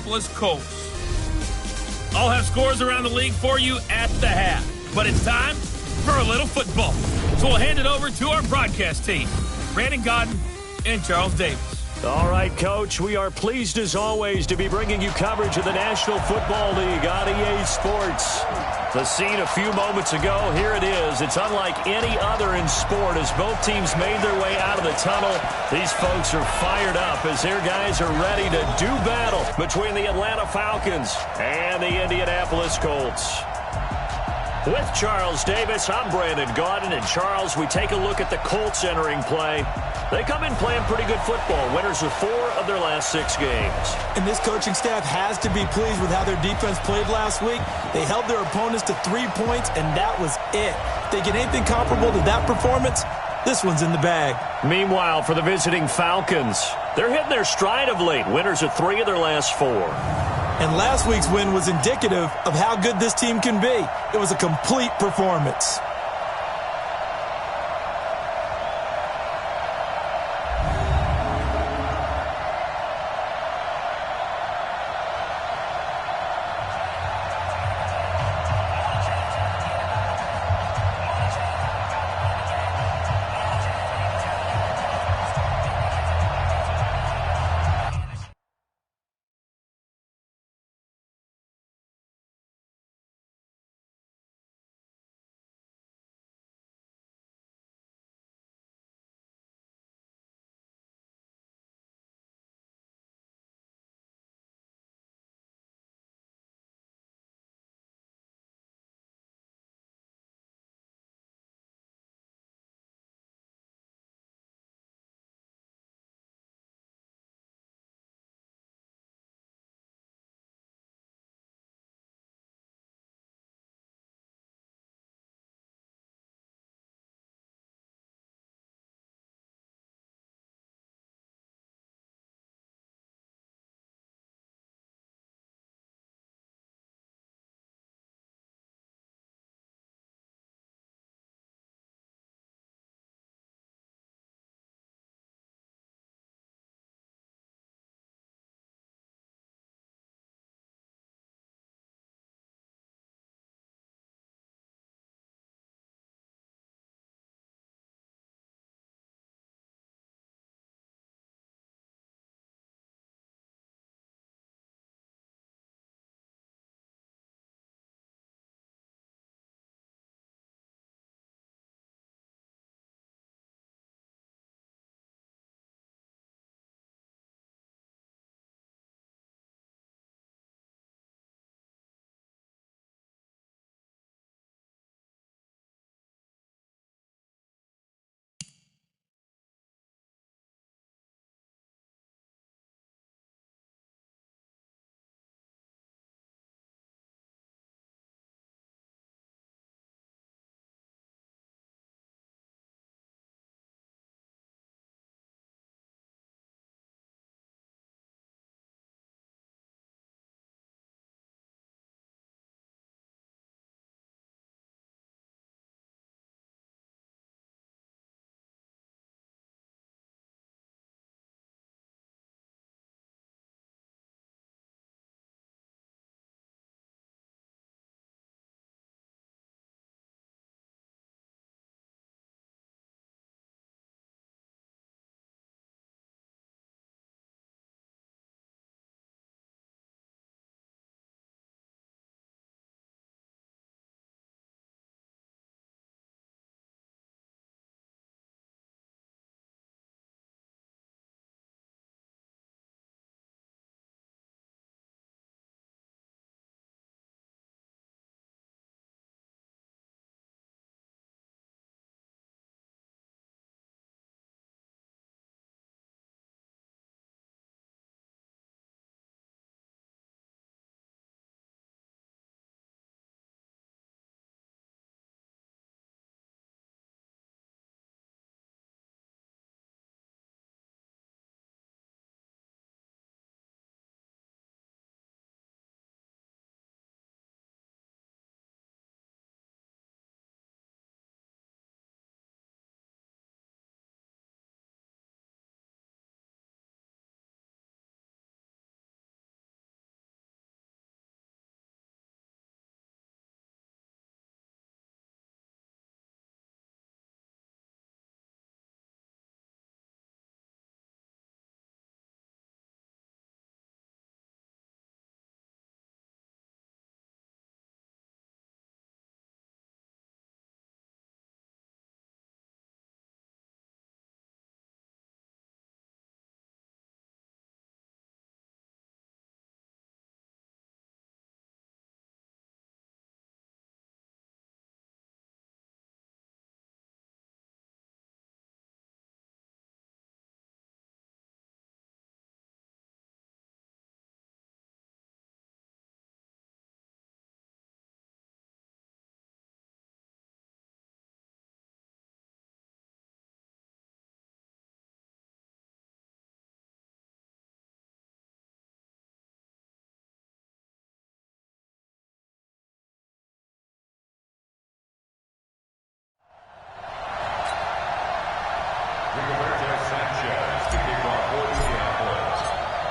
Indianapolis Colts. I'll have scores around the league for you at the half. But it's time for a little football. So we'll hand it over to our broadcast team, Brandon Godden and Charles Davis. All right, Coach, we are pleased as always to be bringing you coverage of the National Football League on EA Sports. The scene a few moments ago, here it is. It's unlike any other in sport as both teams made their way out of the tunnel. These folks are fired up as their guys are ready to do battle between the Atlanta Falcons and the Indianapolis Colts. With Charles Davis, I'm Brandon Gaudin. And Charles, we take a look at the Colts entering play. They come in playing pretty good football, winners of 4 of their last 6 games. And this coaching staff has to be pleased with how their defense played last week. They held their opponents to 3 points, and that was it. If they get anything comparable to that performance, this one's in the bag. Meanwhile, for the visiting Falcons, they're hitting their stride of late, winners of 3 of their last 4. And last week's win was indicative of how good this team can be. It was a complete performance.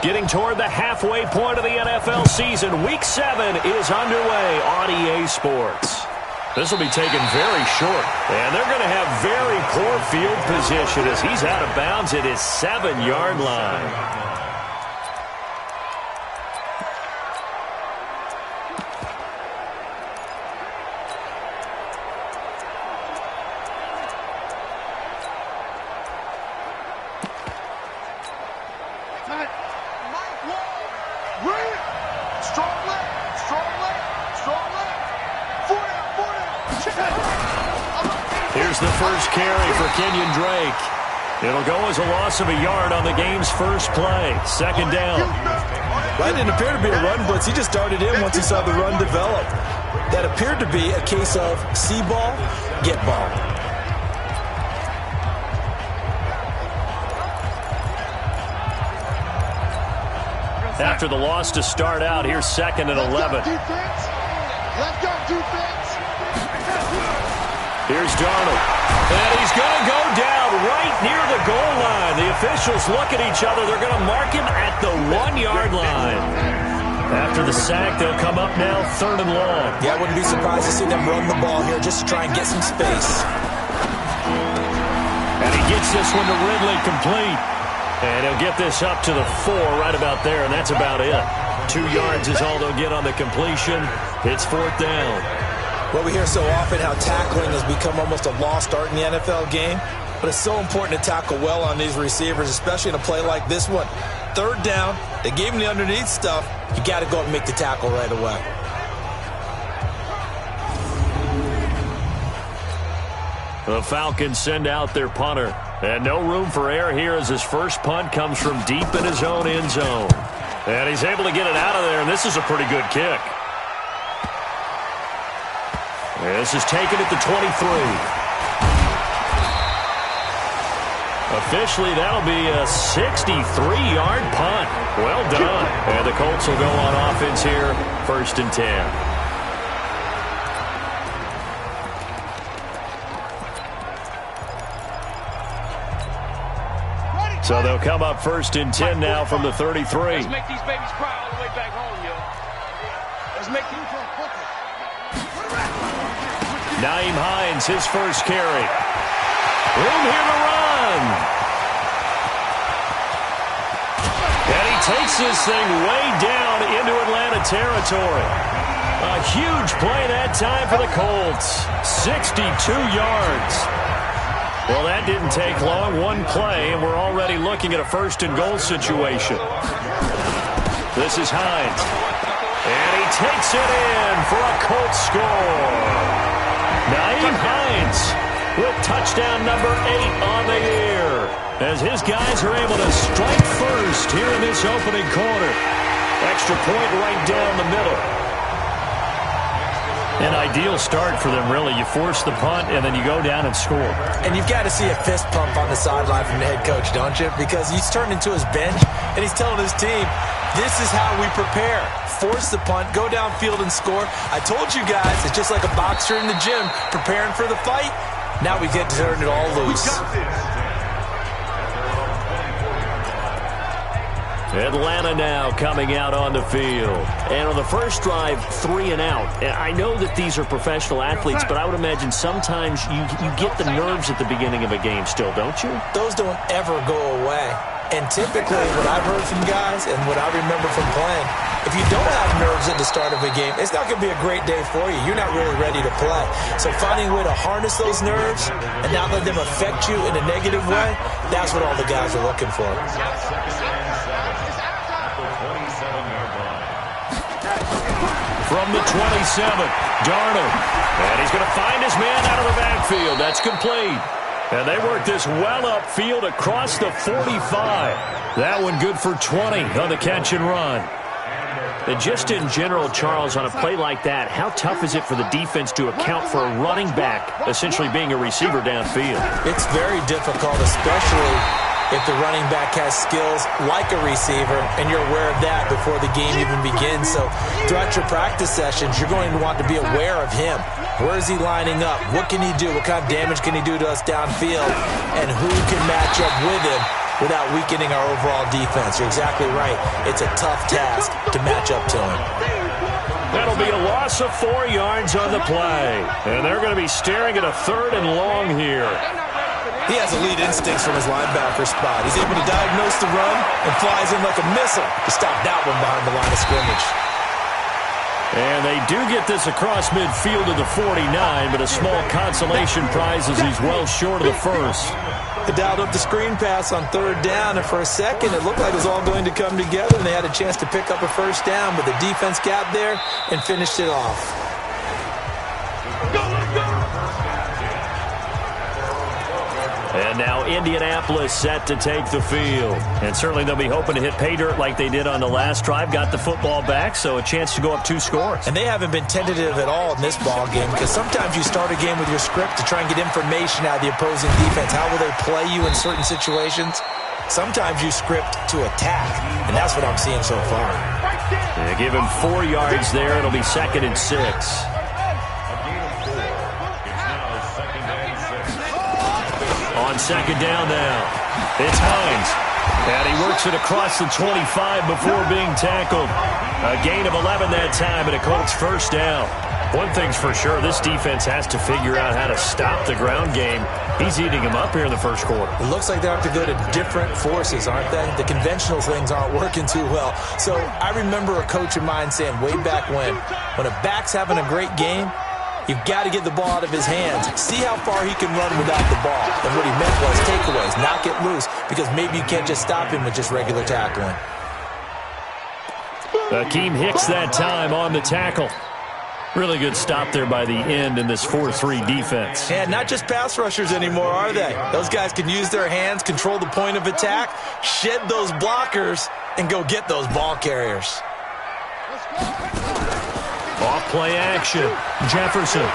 Getting toward the halfway point of the NFL season, Week 7 is underway on EA Sports. This will be taken very short, and they're going to have very poor field position as he's out of bounds at his 7-yard line. Here's the first carry for Kenyon Drake. It'll go as a loss of a yard on the game's first play. Second down. Well, it didn't appear to be a run blitz. He just started in once he saw the run develop. That appeared to be a case of see ball, get ball. After the loss to start out, here's 2nd and 11. Let's go, defense. Here's Darnold. And he's going to go down right near the goal line. The officials look at each other. They're going to mark him at the 1-yard line. After the sack, they'll come up now 3rd and long. Yeah, I wouldn't be surprised to see them run the ball here just to try and get some space. And he gets this one to Ridley complete. And he'll get this up to the 4 right about there, and that's about it. 2 yards is all they'll get on the completion. It's 4th down. Well, we hear so often how tackling has become almost a lost art in the NFL game, but it's so important to tackle well on these receivers, especially in a play like this one. 3rd down, they gave him the underneath stuff. You got to go and make the tackle right away. The Falcons send out their punter. And no room for error here as his first punt comes from deep in his own end zone. And he's able to get it out of there, and this is a pretty good kick. This is taken at the 23. Officially, that'll be a 63-yard punt. Well done. And the Colts will go on offense here, 1st and 10. So they'll come up 1st and 10 now from the 33. Let's make these babies cry all the way back home, yo. Let's make them cry. Nyheim Hines, his first carry. Room here to run. And he takes this thing way down into Atlanta territory. A huge play that time for the Colts. 62 yards. Well, that didn't take long. One play, and we're already looking at a 1st and goal situation. This is Hines. And he takes it in for a Colts score. Nyheim Hines with touchdown number 8 on the year as his guys are able to strike first here in this opening quarter. Extra point right down the middle. An ideal start for them, really. You force the punt, and then you go down and score. And you've got to see a fist pump on the sideline from the head coach, don't you? Because he's turned into his bench, and he's telling his team, this is how we prepare. Force the punt, go downfield and score. I told you guys, it's just like a boxer in the gym preparing for the fight. Now we get to turn it all loose. Atlanta now coming out on the field. And on the first drive, 3 and out. I know that these are professional athletes, but I would imagine sometimes you get the nerves at the beginning of a game still, don't you? Those don't ever go away. And typically, what I've heard from guys and what I remember from playing, if you don't have nerves at the start of a game, it's not going to be a great day for you. You're not really ready to play. So finding a way to harness those nerves and not let them affect you in a negative way, that's what all the guys are looking for. From the 27, Darnold. And he's going to find his man out of the backfield. That's complete. And they work this well upfield across the 45. That one good for 20 on the catch and run. And just in general, Charles, on a play like that, how tough is it for the defense to account for a running back essentially being a receiver downfield? It's very difficult, especially if the running back has skills like a receiver, and you're aware of that before the game even begins. So throughout your practice sessions, you're going to want to be aware of him. Where is he lining up? What can he do? What kind of damage can he do to us downfield? And who can match up with him without weakening our overall defense. You're exactly right. It's a tough task to match up to him. That'll be a loss of 4 yards on the play. And they're going to be staring at a 3rd and long here. He has elite instincts from his linebacker spot. He's able to diagnose the run and flies in like a missile to stop that one behind the line of scrimmage. And they do get this across midfield to the 49, but a small consolation prize as he's well short of the first. They dialed up the screen pass on 3rd down, and for a second it looked like it was all going to come together, and they had a chance to pick up a 1st down, but the defense got there and finished it off. And now Indianapolis set to take the field. And certainly they'll be hoping to hit pay dirt like they did on the last drive. Got the football back, so a chance to go up 2 scores. And they haven't been tentative at all in this ball game, because sometimes you start a game with your script to try and get information out of the opposing defense. How will they play you in certain situations? Sometimes you script to attack, and that's what I'm seeing so far. Yeah, give him 4 yards there. It'll be 2nd and 6. On 2nd down now, it's Hines. And he works it across the 25 before being tackled. A gain of 11 that time, and a Colts 1st down. One thing's for sure, this defense has to figure out how to stop the ground game. He's eating him up here in the 1st quarter. It looks like they have to go to different forces, aren't they? The conventional things aren't working too well. So I remember a coach of mine saying way back when a back's having a great game, you've got to get the ball out of his hands. See how far he can run without the ball. And what he meant was takeaways, knock it loose, because maybe you can't just stop him with just regular tackling. Akeem Hicks that time on the tackle. Really good stop there by the end in this 4-3 defense. And not just pass rushers anymore, are they? Those guys can use their hands, control the point of attack, shed those blockers, and go get those ball carriers. Off play action. Jefferson.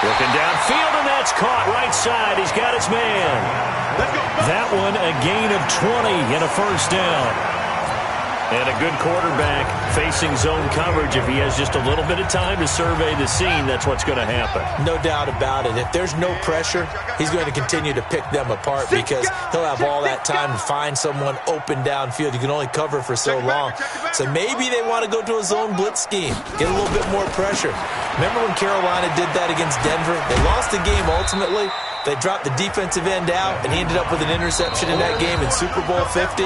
Looking downfield, and that's caught right side. He's got his man. That one a gain of 20 and a 1st down. And a good quarterback facing zone coverage. If he has just a little bit of time to survey the scene, that's what's going to happen. No doubt about it. If there's no pressure, he's going to continue to pick them apart because he'll have all that time to find someone open downfield. You can only cover for so long. So maybe they want to go to a zone blitz scheme, get a little bit more pressure. Remember when Carolina did that against Denver? They lost the game ultimately. They dropped the defensive end out, and he ended up with an interception in that game in Super Bowl 50.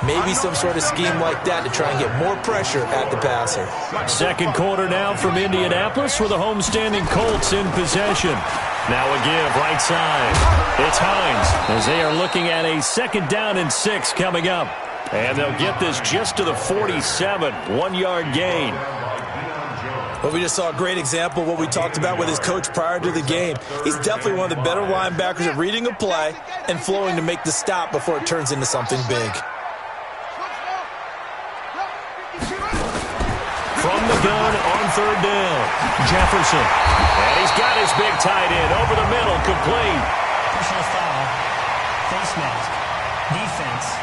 Maybe some sort of scheme like that to try and get more pressure at the passer. 2nd quarter now from Indianapolis with the homestanding Colts in possession. Now a give right side. It's Hines as they are looking at a 2nd down and 6 coming up. And they'll get this just to the 47, 1-yard gain. Well, we just saw a great example of what we talked about with his coach prior to the game. He's definitely one of the better linebackers at reading a play and flowing to make the stop before it turns into something big. From the gun on 3rd down, Jefferson. And he's got his big tight end over the middle, complete. Personal foul, face mask, defense.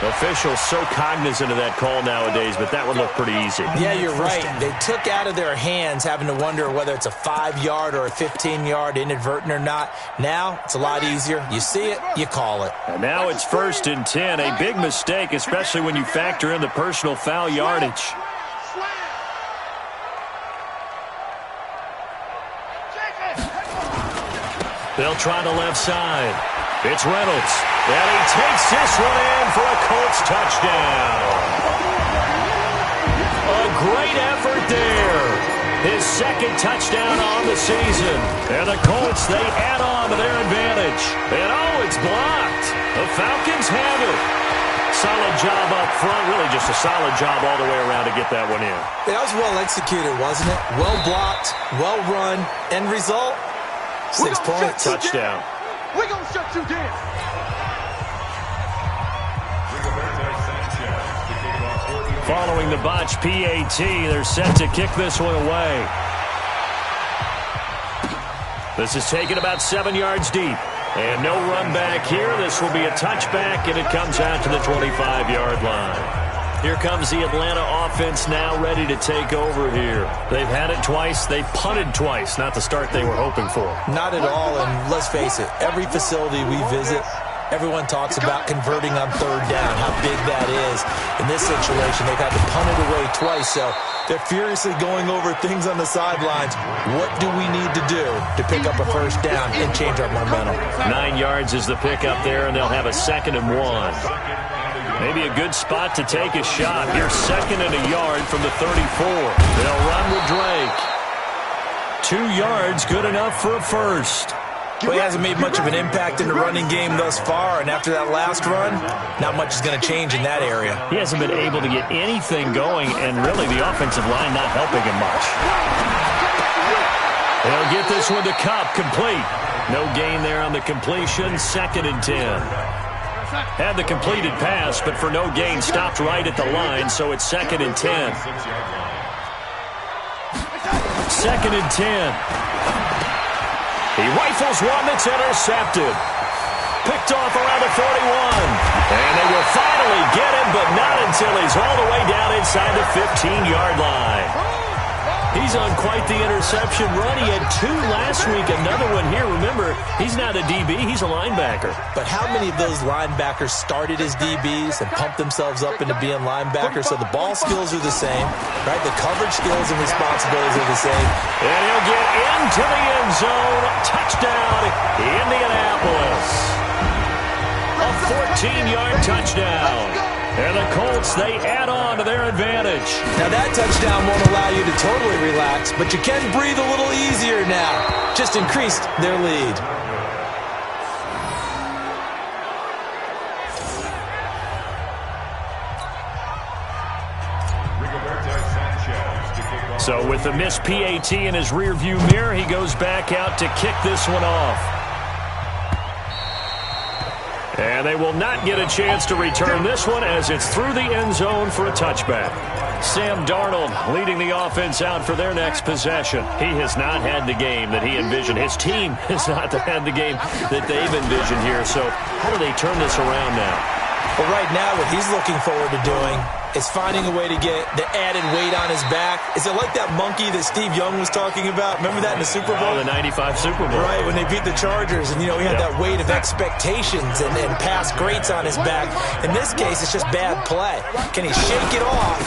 Officials so cognizant of that call nowadays, but that one looked pretty easy. Yeah, you're right. They took out of their hands having to wonder whether it's a 5-yard or a 15-yard inadvertent or not. Now, it's a lot easier. You see it, you call it. And now it's 1st and 10. A big mistake, especially when you factor in the personal foul yardage. They'll try the left side. It's Reynolds. And he takes this one in for a Colts touchdown. A great effort there. His 2nd touchdown on the season. And the Colts, they add on to their advantage. And oh, it's blocked. The Falcons have it. Solid job up front. Really just a solid job all the way around to get that one in. That was well executed, wasn't it? Well blocked, well run. End result, 6 points. Touchdown. We're going to shut you down. Following the botch PAT, they're set to kick this one away. This is taken about 7 yards deep. And no run back here. This will be a touchback, and it comes out to the 25-yard line. Here comes the Atlanta offense now ready to take over here. They've had it twice. They've punted twice. Not the start they were hoping for. Not at all, and let's face it, every facility we visit, everyone talks about converting on third down, how big that is. In this situation, they've had to punt it away twice, so they're furiously going over things on the sidelines. What do we need to do to pick up a first down and change our momentum? 9 yards is the pickup there, and they'll have a 2nd and 1. Maybe a good spot to take a shot. Here's 2nd and a yard from the 34. They'll run with Drake. 2 yards, good enough for a first. Well, he hasn't made much of an impact in the running game thus far, and after that last run, not much is going to change in that area. He hasn't been able to get anything going, and really the offensive line not helping him much. They'll get this one to Cup, complete. No gain there on the completion, 2nd and 10. Had the completed pass, but for no gain, stopped right at the line, so it's 2nd and 10. 2nd and 10. He rifles one that's intercepted. Picked off around the 41. And they will finally get him, but not until he's all the way down inside the 15-yard line. He's on quite the interception run. He had 2 last week, another one here. Remember, he's not a DB, he's a linebacker. But how many of those linebackers started as DBs and pumped themselves up into being linebackers? So the ball skills are the same, right? The coverage skills and responsibilities are the same. And he'll get into the end zone. Touchdown, Indianapolis. A 14-yard touchdown. And the Colts, they add on to their advantage. Now that touchdown won't allow you to totally relax, but you can breathe a little easier now. Just increased their lead. So with the missed PAT in his rearview mirror, he goes back out to kick this one off. And they will not get a chance to return this one as it's through the end zone for a touchback. Sam Darnold leading the offense out for their next possession. He has not had the game that he envisioned. His team has not had the game that they've envisioned here. So how do they turn this around now? Well, right now what he's looking forward to doing is finding a way to get the added weight on his back. Is it like that monkey that Steve Young was talking about? Remember that in the Super Bowl? Oh, the 95 Super Bowl. Right, when they beat the Chargers, and, he had that weight of expectations and past greats on his back. In this case, it's just bad play. Can he shake it off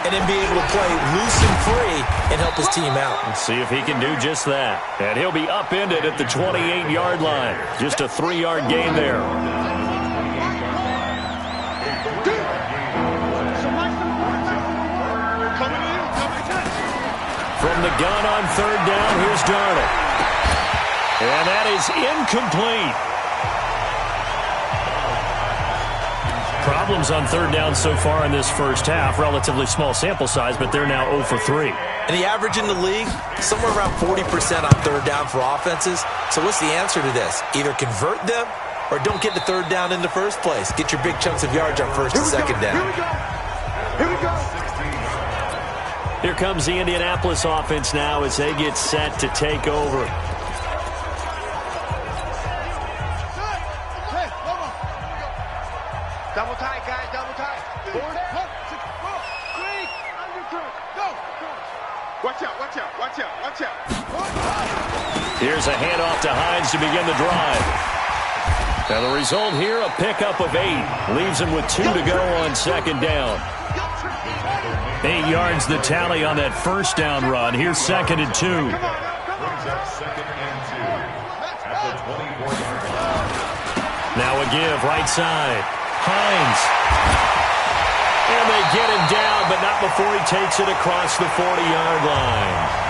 and then be able to play loose and free and help his team out? Let's see if he can do just that. And he'll be upended at the 28-yard line. Just a 3-yard gain there. From the gun on 3rd down, here's Darnold. And that is incomplete. Problems on 3rd down so far in this first half. Relatively small sample size, but they're now 0 for 3. And the average in the league, somewhere around 40% on 3rd down for offenses. So what's the answer to this? Either convert them or don't get to 3rd down in the first place. Get your big chunks of yards on 1st and 2nd down. Here we go. Here we go. Here comes the Indianapolis offense now as they get set to take over. Double tight, guys, double tight. Forward, 3, go. Watch out, watch out, watch out, watch out. Here's a handoff to Hines to begin the drive. Now the result here, a pickup of 8. Leaves him with 2 to go on 2nd down. 8 yards the tally on that 1st down run. Here's 2nd and 2. Now a give, right side. Hines. And they get him down, but not before he takes it across the 40-yard line.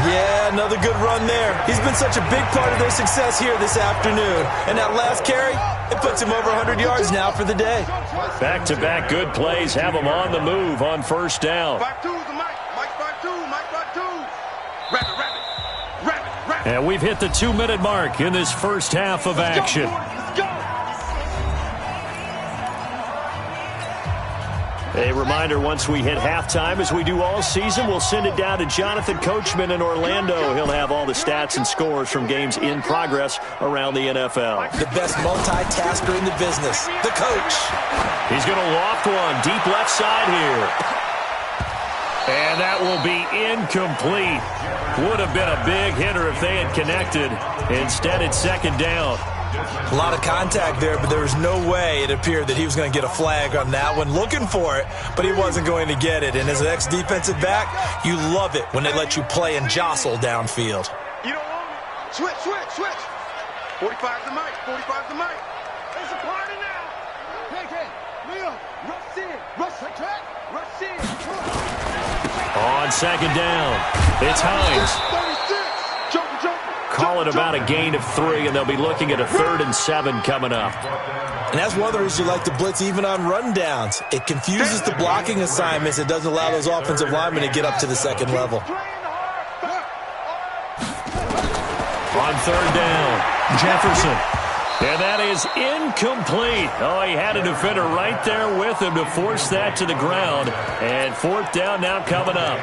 Yeah, another good run there. He's been such a big part of their success here this afternoon. And that last carry, it puts him over 100 yards now for the day. Back-to-back good plays have him on the move on 1st down. 5-2 the Mike. Mike 5-2. Mike 5-2. Rabbit. And we've hit the 2-minute mark in this first half of action. Let's go. A reminder, once we hit halftime, as we do all season, we'll send it down to Jonathan Coachman in Orlando. He'll have all the stats and scores from games in progress around the NFL. The best multitasker in the business, the coach. He's going to loft one deep left side here. And that will be incomplete. Would have been a big hitter if they had connected. Instead, it's second down. A lot of contact there, but there was no way it appeared that he was going to get a flag on that one. Looking for it, but he wasn't going to get it. And as an ex-defensive back, you love it when they let you play and jostle downfield. You don't want it. Switch. 45 the mic. 45 the mic. It's a party now. Hey, Leo, rush in. Rush in. On second down, it's Hines. 36. Jump. Call it about a gain of 3, and they'll be looking at a 3rd and 7 coming up. And that's one of the reasons you like to blitz even on rundowns. It confuses the blocking assignments. It doesn't allow those offensive linemen to get up to the second level. On 3rd down, Jefferson. And that is incomplete. Oh, he had a defender right there with him to force that to the ground. And 4th down now coming up.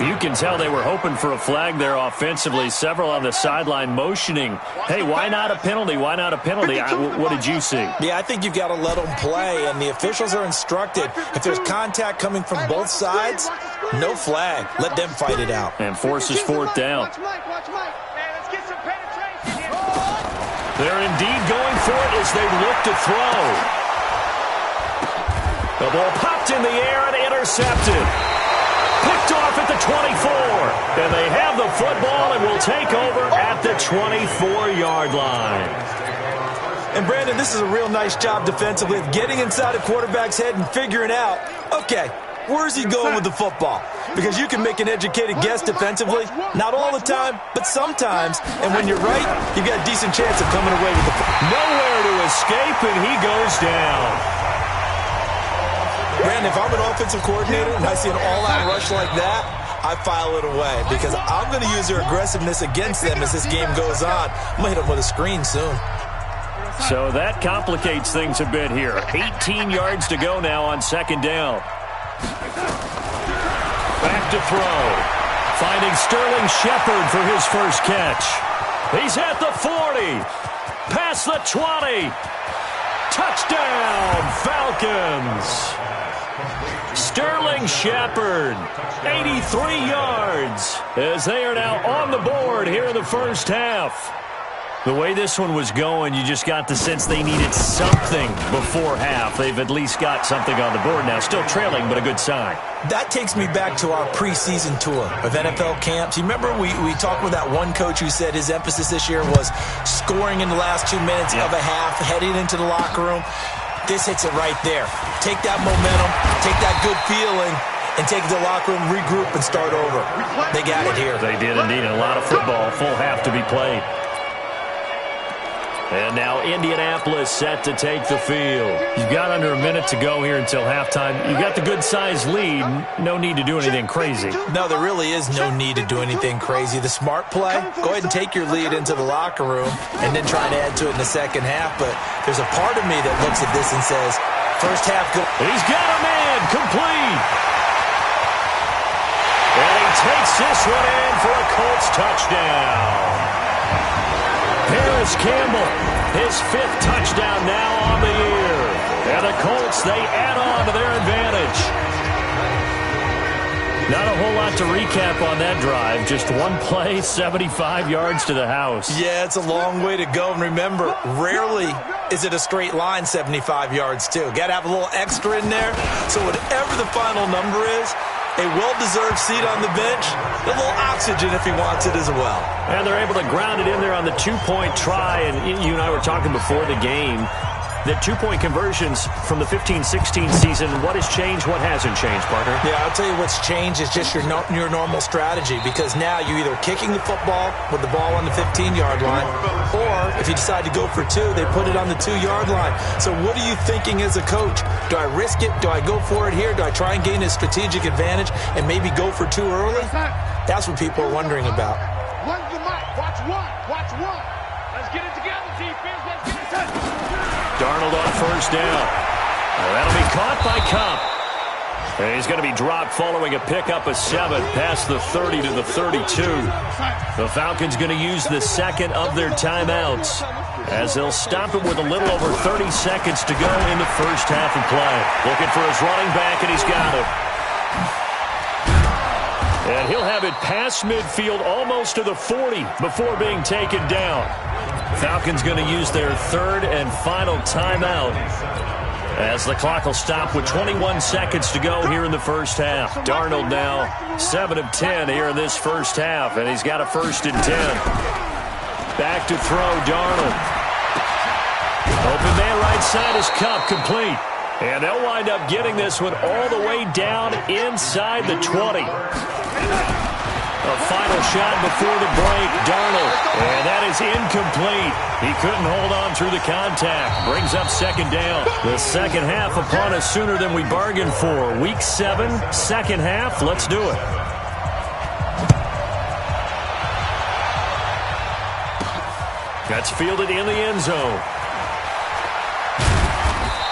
You can tell they were hoping for a flag there offensively. Several on the sideline motioning. Hey, why not a penalty? Why not a penalty? What did you see? Yeah, I think you've got to let them play, and the officials are instructed. If there's contact coming from both sides, no flag. Let them fight it out. And forces 4th down. They're indeed going for it as they look to throw. The ball popped in the air and intercepted. Picked off at the 24. And they have the football and will take over at the 24-yard line. And, Brandon, this is a real nice job defensively of getting inside a quarterback's head and figuring out, okay, where's he going with the football? Because you can make an educated guess defensively. Not all the time, but sometimes. And when you're right, you've got a decent chance of coming away with the football. Nowhere to escape, and he goes down. Brandon, if I'm an offensive coordinator and I see an all-out rush like that, I file it away because I'm going to use their aggressiveness against them as this game goes on. I'm going to hit them with a screen soon. So that complicates things a bit here. 18 yards to go now on second down. Back to throw. Finding Sterling Shepard for his first catch. He's at the 40. Past the 20. Touchdown, Falcons. Sterling Shepard, 83 yards, as they are now on the board here in the first half. The way this one was going, you just got the sense they needed something before half. They've at least got something on the board now. Still trailing, but a good sign. That takes me back to our preseason tour of NFL camps. You remember we talked with that one coach who said his emphasis this year was scoring in the last 2 minutes of a half, heading into the locker room. This hits it right there. Take that momentum, take that good feeling, and take it to the locker room, regroup, and start over. They got it here. They did indeed. A lot of football, full half to be played. And now Indianapolis set to take the field. You've got under a minute to go here until halftime. You've got the good-sized lead. No need to do anything crazy. No, there really is no need to do anything crazy. The smart play, go ahead and take your lead into the locker room and then try to add to it in the second half. But there's a part of me that looks at this and says, first half go. He's got a man complete. And he takes this one in for a Colts touchdown. Paris Campbell, his 5th touchdown now on the year. And the Colts, they add on to their advantage. Not a whole lot to recap on that drive. Just one play, 75 yards to the house. Yeah, it's a long way to go. And remember, rarely is it a straight line 75 yards, too. Got to have a little extra in there. So whatever the final number is, a well-deserved seat on the bench, a little oxygen if he wants it as well. And they're able to ground it in there on the 2-point try. And you and I were talking before the game. The 2-point conversions from the 15-16 season, what has changed, what hasn't changed, partner? Yeah, I'll tell you what's changed is just your normal strategy, because now you're either kicking the football with the ball on the 15-yard line, or if you decide to go for 2, they put it on the 2-yard line. So what are you thinking as a coach? Do I risk it? Do I go for it here? Do I try and gain a strategic advantage and maybe go for 2 early? That's what people are wondering about. One's the mic. Watch one. Watch one. Let's get it together, defense. Let's get it together. Darnold on first down. That'll be caught by Cup. And he's going to be dropped following a pickup of 7 past the 30 to the 32. The Falcons going to use the second of their timeouts as they'll stop him with a little over 30 seconds to go in the first half of play. Looking for his running back, and he's got it. And he'll have it past midfield almost to the 40 before being taken down. Falcons going to use their third and final timeout as the clock will stop with 21 seconds to go here in the first half. Darnold now 7 of 10 here in this first half, and he's got a 1st and 10. Back to throw, Darnold. Open man right side is Cup, complete. And they'll wind up getting this one all the way down inside the 20. A final shot before the break, Darnold. And that is incomplete. He couldn't hold on through the contact. Brings up 2nd down. The second half upon us sooner than we bargained for. Week 7, second half. Let's do it. That's fielded in the end zone.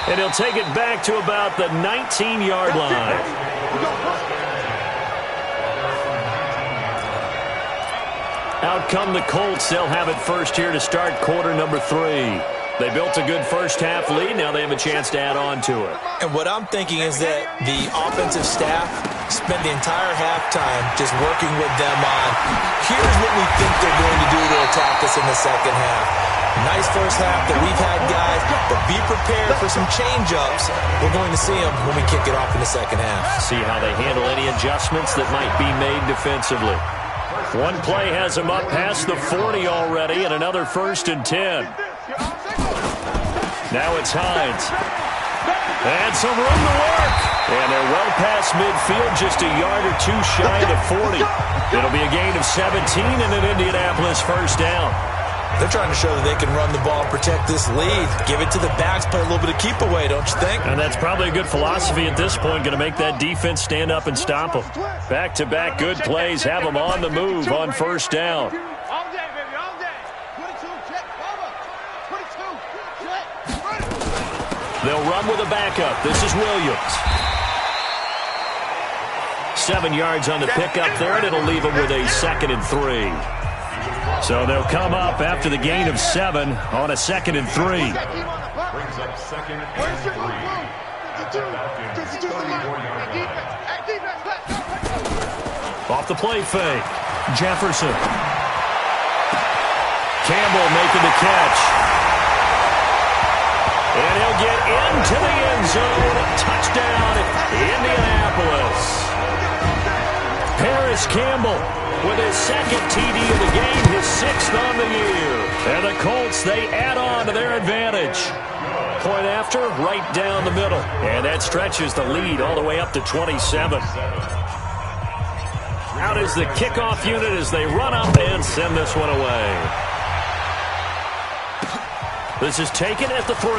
And he'll take it back to about the 19-yard line. Out come the Colts. They'll have it first here to start quarter number 3. They built a good first half lead. Now they have a chance to add on to it. And what I'm thinking is that the offensive staff spent the entire halftime just working with them on, here's what we think they're going to do to attack us in the second half. Nice first half that we've had, guys, but be prepared for some change-ups. We're going to see them when we kick it off in the second half. See how they handle any adjustments that might be made defensively. One play has them up past the 40 already, and another 1st and 10. Now it's Hines. And some room to work. And they're well past midfield, just a yard or 2 shy of the 40. It'll be a gain of 17 and an Indianapolis 1st down. They're trying to show that they can run the ball and protect this lead. Give it to the backs, play a little bit of keep away, don't you think? And that's probably a good philosophy at this point, going to make that defense stand up and stop them. Back-to-back good plays, have them on the move on 1st down. All day, baby, all day. 22, check, cover. 22, check. They'll run with a backup. This is Williams. 7 yards on the pickup there, and it'll leave them with a 2nd and 3. So they'll come up after the gain of 7 on a 2nd and 3. Brings up 2nd and 3. Off the play fake. Jefferson. Campbell making the catch. And he'll get into the end zone. Touchdown, Indianapolis. Paris Campbell with his 2nd TD of the game, his 6th on the year. And the Colts, they add on to their advantage. Point after, right down the middle. And that stretches the lead all the way up to 27. Out is the kickoff unit as they run up and send this one away. This is taken at the 3.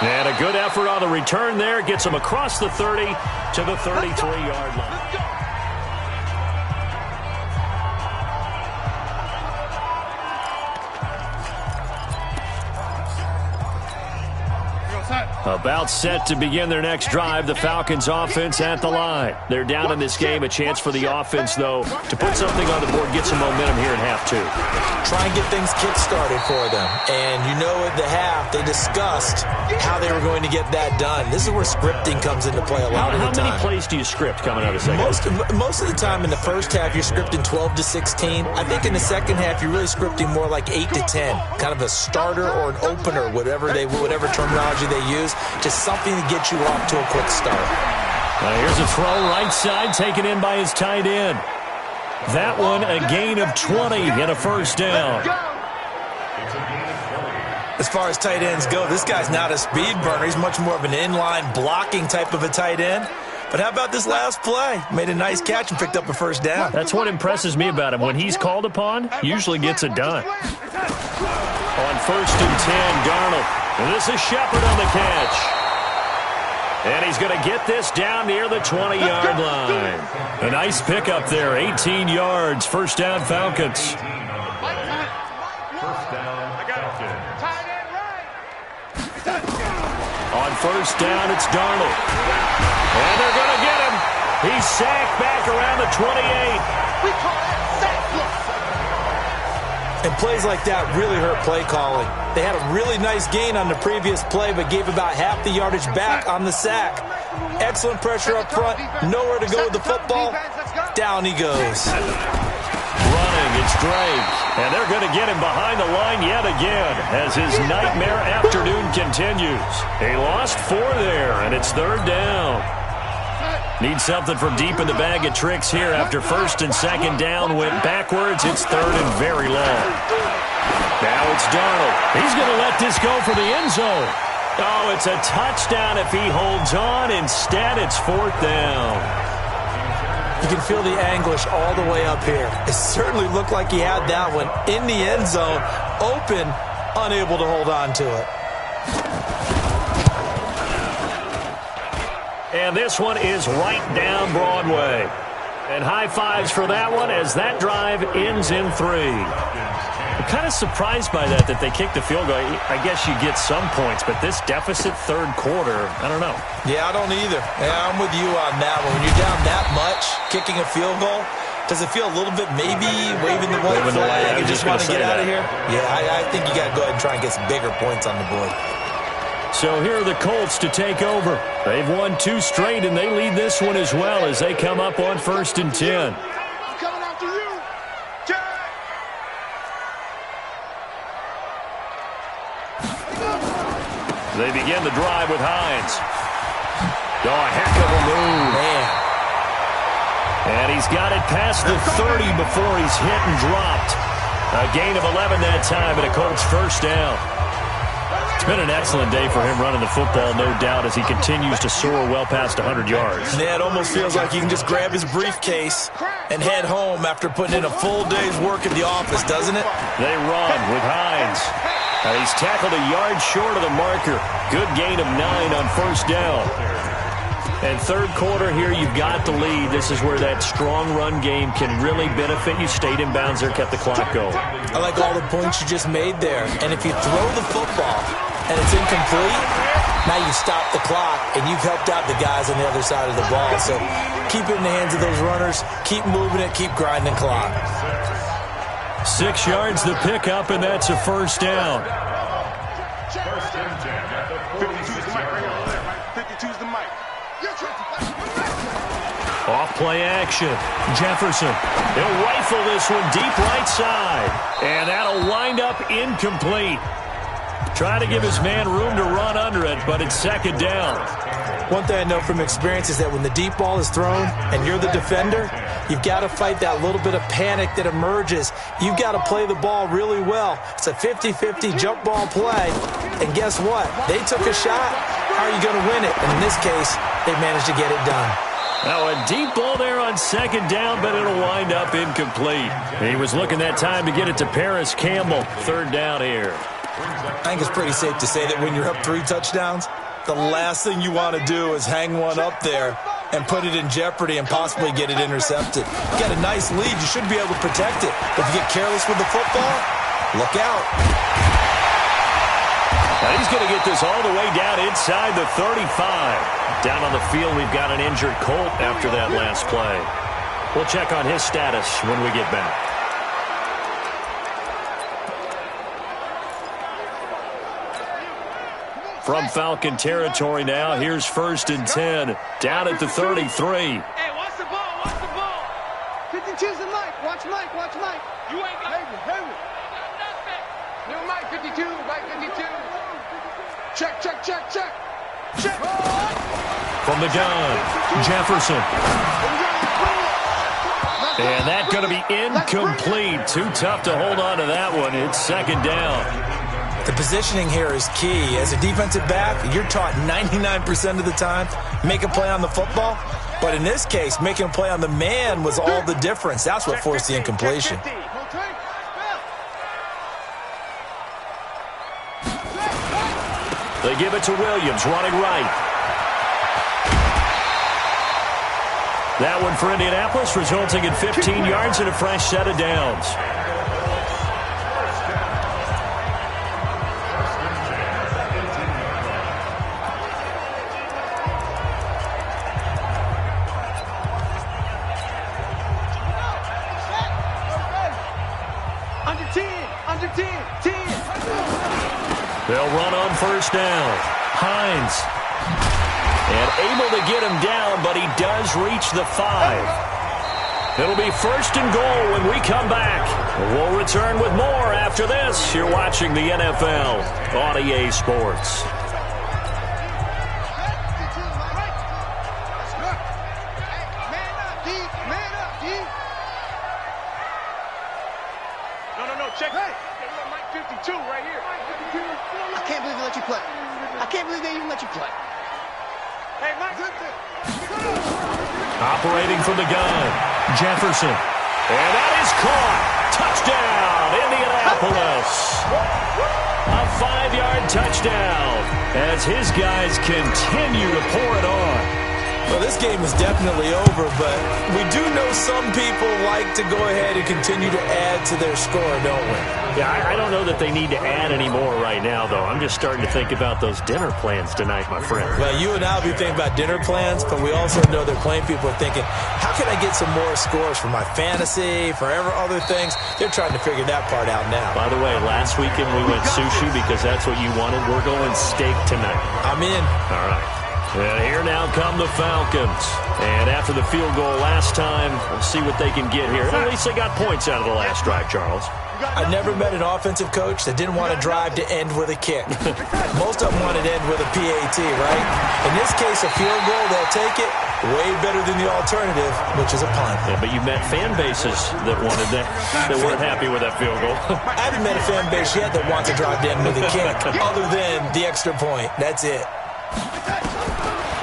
And a good effort on the return there. Gets them across the 30 to the 33-yard line. About set to begin their next drive, the Falcons offense at the line. They're down in this game. A chance for the offense, though, to put something on the board, get some momentum here in half 2. Try and get things kick-started for them. And you know at the half, they discussed how they were going to get that done. This is where scripting comes into play a lot of the time. How many plays do you script coming out of the second half? Most of the time in the first half, you're scripting 12 to 16. I think in the second half, you're really scripting more like 8 to 10. Kind of a starter or an opener, whatever terminology they use. Just something to get you off to a quick start. Here's a throw right side taken in by his tight end. That one a gain of 20 and a 1st down. As far as tight ends go, this guy's not a speed burner. He's much more of an inline blocking type of a tight end. But how about this last play? Made a nice catch and picked up a 1st down. That's what impresses me about him. When he's called upon, usually gets it done. On 1st and 10, Darnold. And this is Shepard on the catch. And he's going to get this down near the 20-yard line. A nice pickup there, 18 yards. 1st down, Falcons. On first down. It's Darnold. And they're going to get him. He's sacked back around the 28. We call that sack block. And plays like that really hurt play calling. They had a really nice gain on the previous play, but gave about half the yardage back on the sack. Excellent pressure up front. Nowhere to go with the football. Down he goes. Running, it's Drake. And they're going to get him behind the line yet again as his nightmare afternoon continues. He lost 4 there, and it's third down. Need something from deep in the bag of tricks here after first and second down went backwards. It's third and very long. Now it's Darnold. He's going to let this go for the end zone. Oh, it's a touchdown if he holds on. Instead, it's fourth down. You can feel the anguish all the way up here. It certainly looked like he had that one in the end zone, open, unable to hold on to it. And this one is right down Broadway. And high fives for that one as that drive ends in 3. I'm kind of surprised by that they kicked the field goal. I guess you get some points, but this deficit third quarter, I don't know. Yeah, I don't either. Yeah, I'm with you on that one. When you're down that much, kicking a field goal, does it feel a little bit maybe waving the white flag and just want to get out of here? Yeah, I think you got to go ahead and try and get some bigger points on the board. So here are the Colts to take over. They've won 2 straight, and they lead this one as well as they come up on first and 10. I'm coming after you. Jack. They begin the drive with Hines. Oh, a heck of a move. Man. And he's got it past the 30 before he's hit and dropped. A gain of 11 that time, and a Colts first down. It's been an excellent day for him running the football, no doubt, as he continues to soar well past 100 yards. Yeah, it almost feels like he can just grab his briefcase and head home after putting in a full day's work at the office, doesn't it? They run with Hines. He's tackled a yard short of the marker. Good gain of 9 on first down. And third quarter here, you've got the lead. This is where that strong run game can really benefit you. Stayed in bounds there, kept the clock going. I like all the points you just made there. And if you throw the football and it's incomplete, now you stop the clock, and you've helped out the guys on the other side of the ball. So keep it in the hands of those runners. Keep moving it. Keep grinding clock. 6 yards the pickup, and that's a first down. 52's the mic. 52's the mic. Off play action. Jefferson. He'll rifle this one deep right side. And that'll wind up incomplete. Trying to give his man room to run under it, but it's second down. One thing I know from experience is that when the deep ball is thrown and you're the defender, you've got to fight that little bit of panic that emerges. You've got to play the ball really well. It's a 50-50 jump ball play. And guess what? They took a shot. How are you going to win it? And in this case, they managed to get it done. Now a deep ball there on second down, but it'll wind up incomplete. He was looking that time to get it to Paris Campbell. Third down here. I think it's pretty safe to say that when you're up 3 touchdowns, the last thing you want to do is hang one up there and put it in jeopardy and possibly get it intercepted. You got a nice lead. You should be able to protect it. But if you get careless with the football, look out. Now he's going to get this all the way down inside the 35. Down on the field, we've got an injured Colt after that last play. We'll check on his status when we get back. From Falcon territory now, here's first and 10. Down at the 33. Hey, watch the ball, watch the ball. 52's the mic, watch Mike, watch Mike. You ain't got nothing. New Mike 52, Mike 52. Check. Check. From the gun, Jefferson. And that's going to be incomplete. Too tough to hold on to that one. It's second down. The positioning here is key. As a defensive back, you're taught 99% of the time, make a play on the football. But in this case, making a play on the man was all the difference. That's what forced the incompletion. They give it to Williams, running right. That one for Indianapolis, resulting in 15 yards and a fresh set of downs. They'll run on first down. Hines. And able to get him down, but he does reach the 5. It'll be first and goal when we come back. We'll return with more after this. You're watching the NFL on EA Sports. No, check. Hey, Mike 52 right here. I can't believe they let you play. I can't believe they even let you play. Hey, Mike. Operating from the gun, Jefferson. And that is caught. Touchdown, Indianapolis. A 5-yard touchdown as his guys continue to pour it on. Well, this game is definitely over, but we do know some people like to go ahead and continue to add to their score, don't we? Yeah, I don't know that they need to add any more right now, though. I'm just starting to think about those dinner plans tonight, my friend. Well, you and I will be thinking about dinner plans, but we also know they're playing people are thinking, how can I get some more scores for my fantasy, for other things? They're trying to figure that part out now. By the way, last weekend we went sushi because that's what you wanted. We're going steak tonight. I'm in. All right. And here now come the Falcons. And after the field goal last time, we'll see what they can get here. And at least they got points out of the last drive, Charles. I never met an offensive coach that didn't want to drive to end with a kick. Most of them wanted to end with a PAT, right? In this case, a field goal, they'll take it. Way better than the alternative, which is a punt. Yeah, but you met fan bases that wanted that weren't happy with that field goal. I haven't met a fan base yet that wants to drive to end with a kick, other than the extra point. That's it.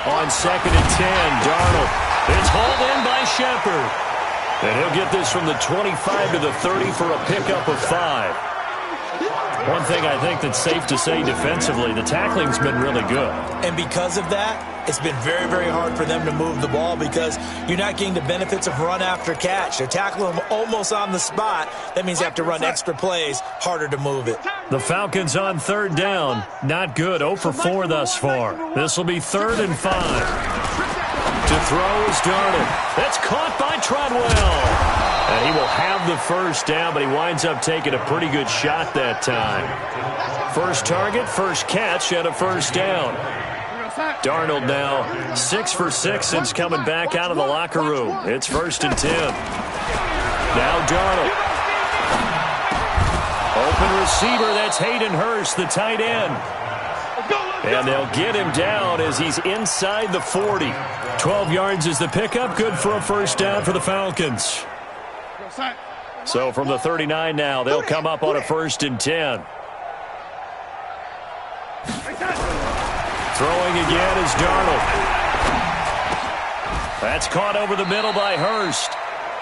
On 2nd and 10, Darnold. It's hauled in by Shepard. And he'll get this from the 25 to the 30 for a pickup of 5. One thing I think that's safe to say defensively, the tackling's been really good. And because of that, it's been very, very hard for them to move the ball because you're not getting the benefits of run after catch. They're tackling them almost on the spot. That means you have to run extra plays, harder to move it. The Falcons on 3rd down. Not good. 0 for 4 thus far. This will be 3rd and 5. To throw is Darnold. That's caught by Treadwell. And he will have the first down, but he winds up taking a pretty good shot that time. First target, first catch, and a first down. Darnold now 6 for 6 since coming back out of the locker room. It's 1st and 10. Now Darnold. Open receiver, that's Hayden Hurst, the tight end. And they'll get him down as he's inside the 40. 12 yards is the pickup, good for a first down for the Falcons. So from the 39 now, they'll come up on a 1st and 10. Throwing again is Darnold. That's caught over the middle by Hurst.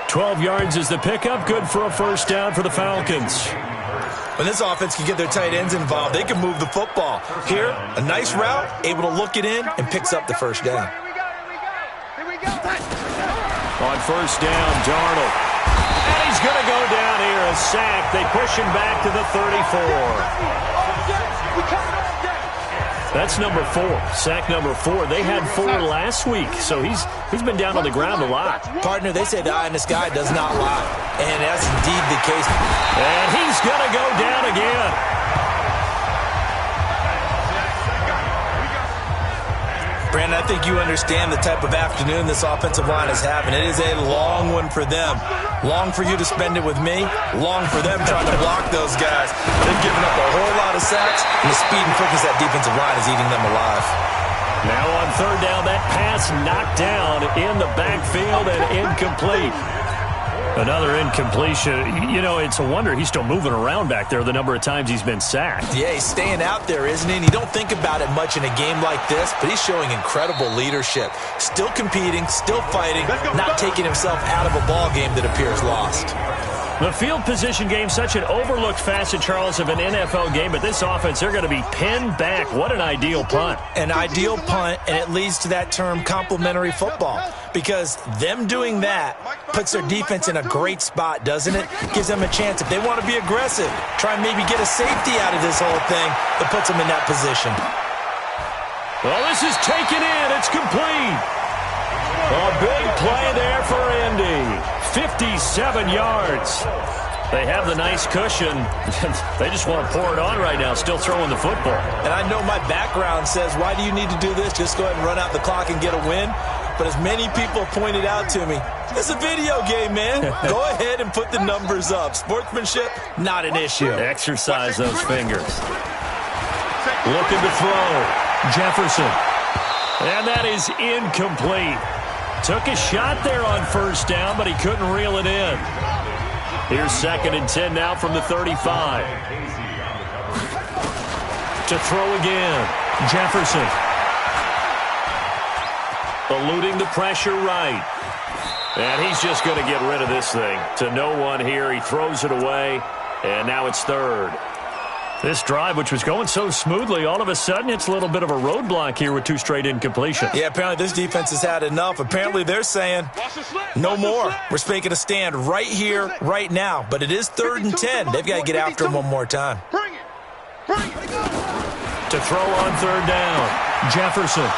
12 yards is the pickup, good for a first down for the Falcons. When this offense can get their tight ends involved, they can move the football. Here, a nice route, able to look it in, and picks up the first down. On first down, Darnold. And he's going to go down here, a sack. They push him back to the 34. That's number 4, sack number 4. They had 4 last week, so he's been down on the ground a lot. Partner, they say the eye in the sky does not lie, and that's indeed the case. And he's going to go down again. Brandon, I think you understand the type of afternoon this offensive line is having. It is a long one for them. Long for you to spend it with me. Long for them trying to block those guys. They've given up a whole lot of sacks, and the speed and quickness that defensive line is eating them alive. Now on 3rd down, that pass knocked down in the backfield and incomplete. Another incompletion. You know, it's a wonder he's still moving around back there the number of times he's been sacked. Yeah, he's staying out there, isn't he? And you don't think about it much in a game like this, but he's showing incredible leadership. Still competing, still fighting, not taking himself out of a ball game that appears lost. The field position game, such an overlooked facet, Charles, of an NFL game, but this offense, they're going to be pinned back. What an ideal punt. An ideal punt, and it leads to that term complementary football, because them doing that puts their defense in a great spot, doesn't it? Gives them a chance. If they want to be aggressive, try and maybe get a safety out of this whole thing, it puts them in that position. Well, this is taken in. It's complete. A big play there for Indy. 57 yards. They have the nice cushion. They just want to pour it on right now, still throwing the football. And I know my background says, why do you need to do this? Just go ahead and run out the clock and get a win. But as many people pointed out to me, it's a video game, man. Go ahead and put the numbers up. Sportsmanship, not an issue. Exercise those fingers. Looking to throw. Jefferson. And that is incomplete. Took a shot there on first down, but he couldn't reel it in. Here's 2nd and 10 now from the 35. To throw again. Jefferson. Eluding the pressure right. And he's just going to get rid of this thing. To no one here. He throws it away. And now it's 3rd. This drive, which was going so smoothly, all of a sudden it's a little bit of a roadblock here with 2 straight incompletions. Yeah, apparently this defense has had enough. Apparently they're saying, no more. We're making a stand right here, right now. But it is 3rd and 10. They've got to get after him one more time. To throw on 3rd down, Jefferson.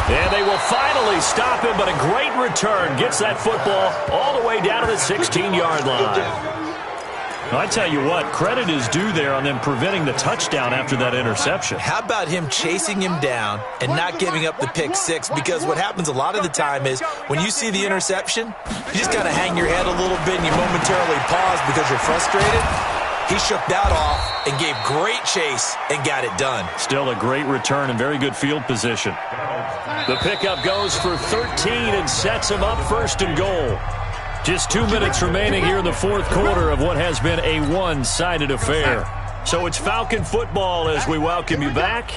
And they will finally stop him, but a great return gets that football all the way down to the 16-yard line. I tell you what, credit is due there on them preventing the touchdown after that interception. How about him chasing him down and not giving up the pick 6? Because what happens a lot of the time is when you see the interception, you just kind of hang your head a little bit and you momentarily pause because you're frustrated. He shook that off and gave great chase and got it done. Still a great return and very good field position. The pickup goes for 13 and sets him up 1st and goal. Just 2 minutes remaining here in the 4th quarter of what has been a one-sided affair. So it's Falcon football as we welcome you back.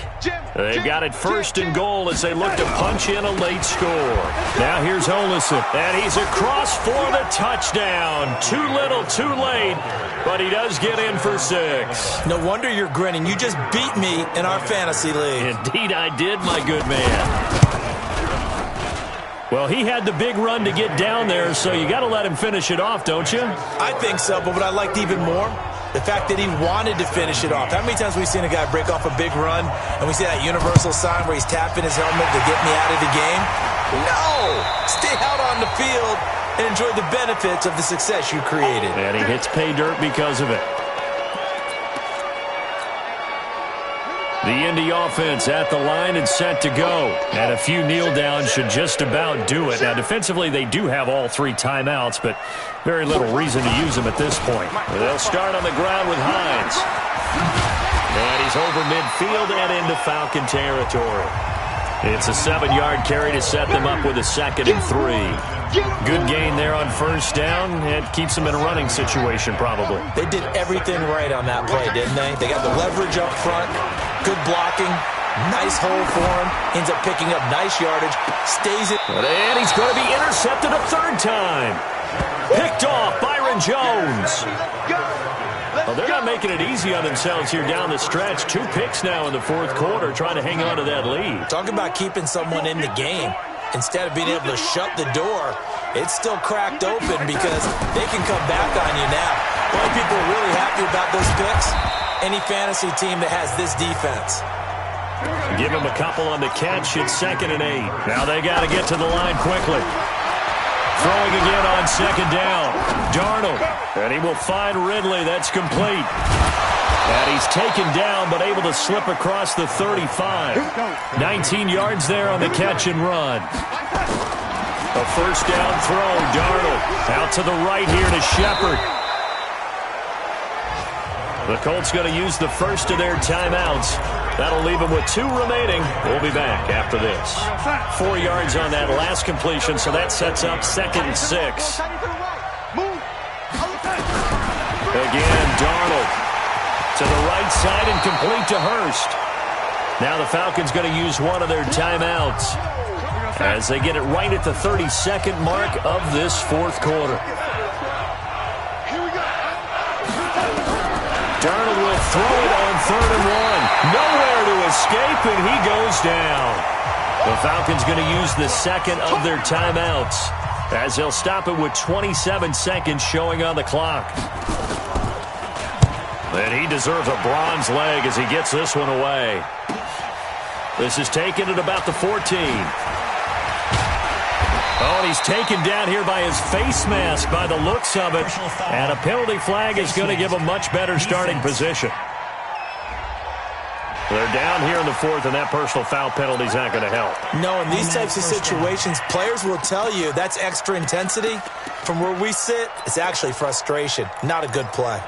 They've got it 1st and goal as they look to punch in a late score. Now here's Olison, and he's across for the touchdown. Too little, too late, but he does get in for 6. No wonder you're grinning. You just beat me in our fantasy league. Indeed I did, my good man. Well, he had the big run to get down there, so you got to let him finish it off, don't you? I think so, but what I liked even more, the fact that he wanted to finish it off. How many times have we seen a guy break off a big run, and we see that universal sign where he's tapping his helmet to get me out of the game? No! Stay out on the field and enjoy the benefits of the success you created. And he hits pay dirt because of it. The Indy offense at the line and set to go. And a few kneel downs should just about do it. Now, defensively, they do have all 3 timeouts, but very little reason to use them at this point. They'll start on the ground with Hines. And he's over midfield and into Falcon territory. It's a 7-yard carry to set them up with a 2nd and 3. Good gain there on first down. It keeps them in a running situation, probably. They did everything right on that play, didn't they? They got the leverage up front, good blocking, nice hole for him, ends up picking up nice yardage, stays it. And he's going to be intercepted a 3rd time. Picked off, Byron Jones. Well, they're not making it easy on themselves here down the stretch. 2 picks now in the 4th quarter, trying to hang on to that lead. Talk about keeping someone in the game. Instead of being able to shut the door, it's still cracked open because they can come back on you now. The only people are really happy about those picks, any fantasy team that has this defense. Give him a couple on the catch. It's 2nd and 8. Now they got to get to the line quickly. Throwing again on 2nd down. Darnold. And he will find Ridley. That's complete. And he's taken down, but able to slip across the 35. 19 yards there on the catch and run. A 1st down throw. Darnold out to the right here to Shepard. The Colts going to use the first of their timeouts. That'll leave them with 2 remaining. We'll be back after this. 4 yards on that last completion, so that sets up 2nd and 6. Again, Darnold to the right side and complete to Hurst. Now the Falcons going to use one of their timeouts as they get it right at the 32nd mark of this 4th quarter. Darnold will throw it on 3rd and 1. Nowhere to escape, and he goes down. The Falcons going to use the 2nd of their timeouts as they'll stop it with 27 seconds showing on the clock. And he deserves a bronze leg as he gets this one away. This is taken at about the 14. Oh, and he's taken down here by his face mask by the looks of it. And a penalty flag is going to give a much better starting position. They're down here in the fourth, and that personal foul penalty is not going to help. No, in these types of situations, players will tell you that's extra intensity. From where we sit, it's actually frustration. Not a good play.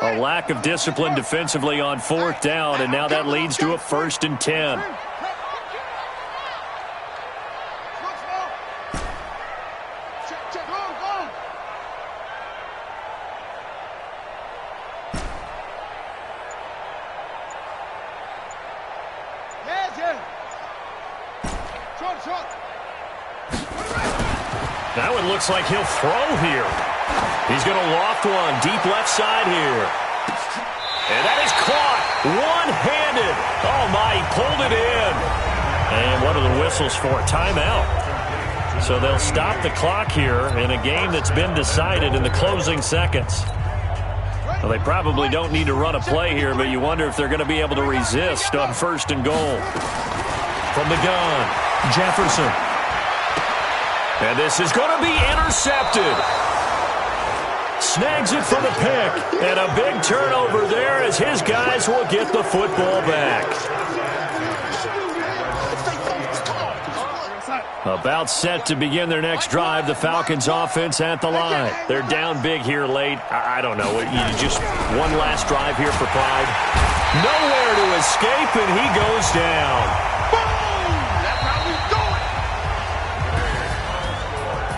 A lack of discipline defensively on fourth down, and now that leads to a 1st and 10. That one looks like he'll throw here. He's going to loft one deep left side here. And that is caught one-handed. Oh, my, he pulled it in. And what are the whistles for? Timeout. So they'll stop the clock here in a game that's been decided in the closing seconds. Well, they probably don't need to run a play here, but you wonder if they're going to be able to resist on 1st and goal. From the gun, Jefferson. And this is going to be intercepted. Snags it for the pick. And a big turnover there as his guys will get the football back. About set to begin their next drive. The Falcons offense at the line. They're down big here late. I don't know. You just one last drive here for Pride. Nowhere to escape, and he goes down.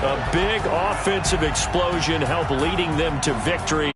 A big offensive explosion helped leading them to victory.